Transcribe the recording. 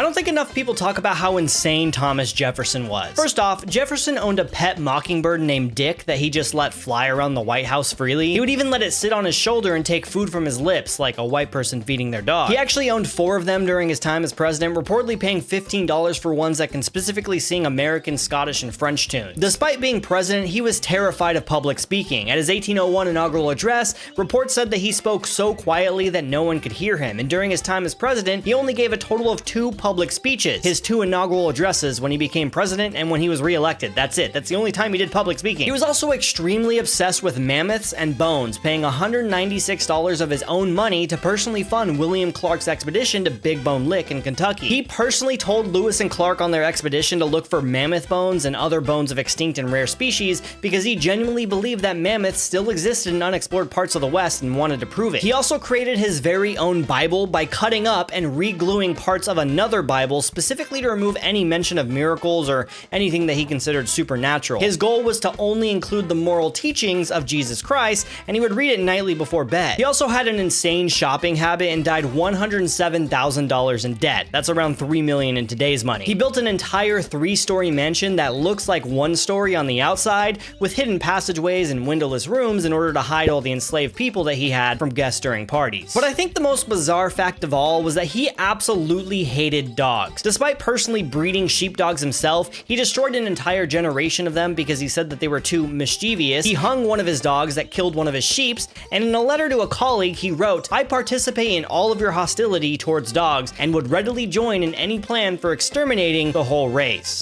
don't think enough people talk about how insane Thomas Jefferson was. First off, Jefferson owned a pet mockingbird named Dick that he just let fly around the White House freely. He would even let it sit on his shoulder and take food from his lips, like a white person feeding their dog. He actually owned 4 of them during his time as president, reportedly paying $15 for ones that can specifically sing American, Scottish, and French tunes. Despite being president, he was terrified of public speaking. At his 1801 inaugural address, reports said that he spoke so quietly that no one could hear him, and during his time as president, he only gave a total of 2 public speeches. His 2 inaugural addresses when he became president and when he was re-elected. That's it. That's the only time he did public speaking. He was also extremely obsessed with mammoths and bones, paying $196 of his own money to personally fund William Clark's expedition to Big Bone Lick in Kentucky. He personally told Lewis and Clark on their expedition to look for mammoth bones and other bones of extinct and rare species because he genuinely believed that mammoths still existed in unexplored parts of the West and wanted to prove it. He also created his very own Bible by cutting up and re-gluing parts of another Bible specifically to remove any mention of miracles or anything that he considered supernatural. His goal was to only include the moral teachings of Jesus Christ, and he would read it nightly before bed. He also had an insane shopping habit and died $107,000 in debt. That's around $3 million in today's money. He built an entire 3-story mansion that looks like 1 story on the outside, with hidden passageways and windowless rooms in order to hide all the enslaved people that he had from guests during parties. But I think the most bizarre fact of all was that he absolutely hated dogs. Despite personally breeding sheepdogs himself, he destroyed an entire generation of them because he said that they were too mischievous. He hung one of his dogs that killed one of his sheeps, and in a letter to a colleague he wrote, "I participate in all of your hostility towards dogs and would readily join in any plan for exterminating the whole race."